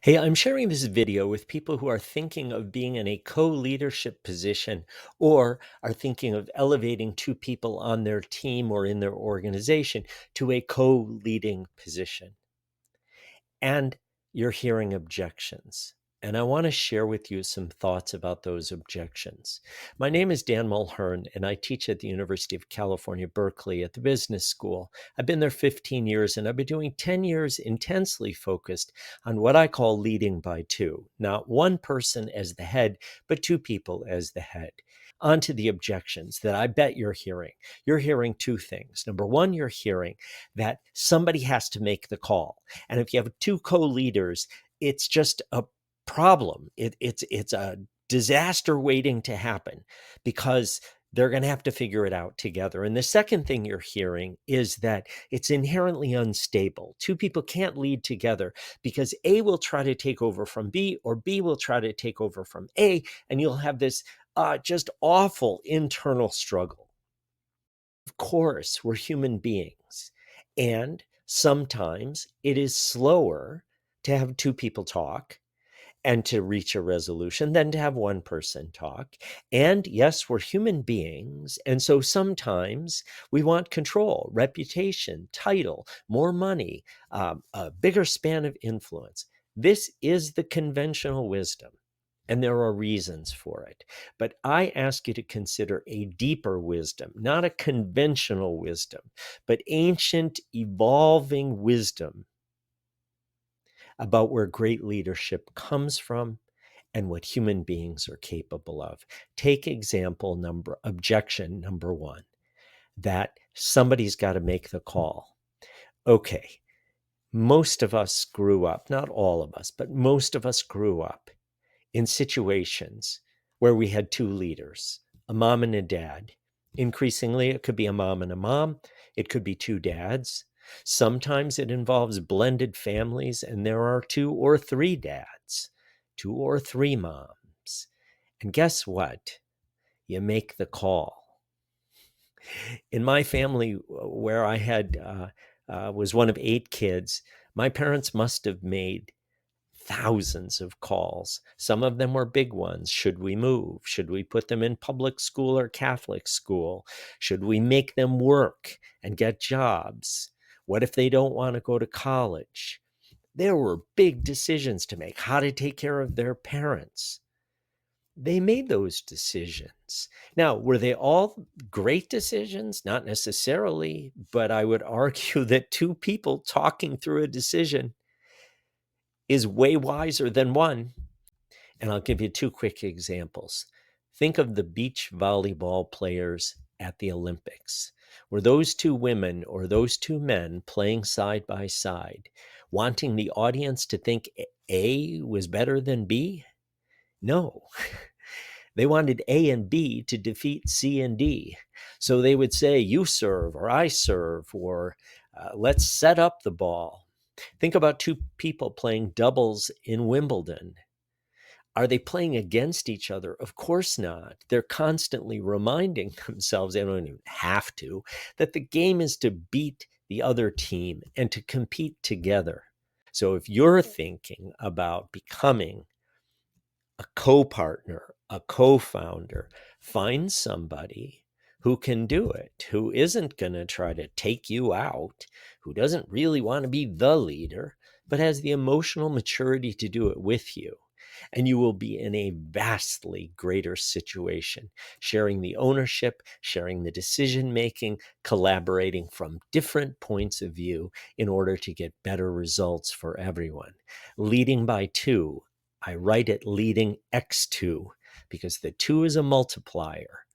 Hey, I'm sharing this video with people who are thinking of being in a co-leadership position or are thinking of elevating two people on their team or in their organization to a co-leading position. And you're hearing objections. And I want to share with you some thoughts about those objections. My name is Dan Mulhern, and I teach at the University of California, Berkeley at the business school. I've been there 15 years, and I've been doing 10 years intensely focused on what I call leading by two. Not one person as the head, but two people as the head. On to the objections that I bet you're hearing. You're hearing two things. Number one, you're hearing that somebody has to make the call. And if you have two co-leaders, it's just a problem. It's a disaster waiting to happen because they're going to have to figure it out together. And the second thing you're hearing is that it's inherently unstable. Two people can't lead together because A will try to take over from B, or B will try to take over from A, and you'll have this just awful internal struggle. Of course, we're human beings, and sometimes it is slower to have two people talk and to reach a resolution than to have one person talk. And yes, we're human beings. And so sometimes we want control, reputation, title, more money, a bigger span of influence. This is the conventional wisdom. And there are reasons for it. But I ask you to consider a deeper wisdom, not a conventional wisdom, but ancient, evolving wisdom about where great leadership comes from and what human beings are capable of. Take objection number one, that somebody's got to make the call. Okay, most of us grew up, not all of us, but most of us grew up in situations where we had two leaders, a mom and a dad. Increasingly, it could be a mom and a mom. It could be two dads. Sometimes it involves blended families, and there are two or three dads, two or three moms. And guess what? You make the call. In my family, where I was one of 8 kids, my parents must have made thousands of calls. Some of them were big ones. Should we move? Should we put them in public school or Catholic school? Should we make them work and get jobs? What if they don't want to go to college? There were big decisions to make, how to take care of their parents. They made those decisions. Now, were they all great decisions? Not necessarily, but I would argue that two people talking through a decision is way wiser than one. And I'll give you 2 quick examples. Think of the beach volleyball players at the Olympics. Were those 2 women or those 2 men playing side by side, wanting the audience to think A was better than B? No. They wanted A and B to defeat C and D. So they would say, you serve, or I serve, or let's set up the ball. Think about 2 people playing doubles in Wimbledon. Are they playing against each other? Of course not. They're constantly reminding themselves, they don't even have to, that the game is to beat the other team and to compete together. So if you're thinking about becoming a co-partner, a co-founder, find somebody who can do it, who isn't going to try to take you out, who doesn't really want to be the leader, but has the emotional maturity to do it with you. And you will be in a vastly greater situation, sharing the ownership, sharing the decision-making, collaborating from different points of view in order to get better results for everyone. Leading by two, I write it leading X2 because the 2 is a multiplier.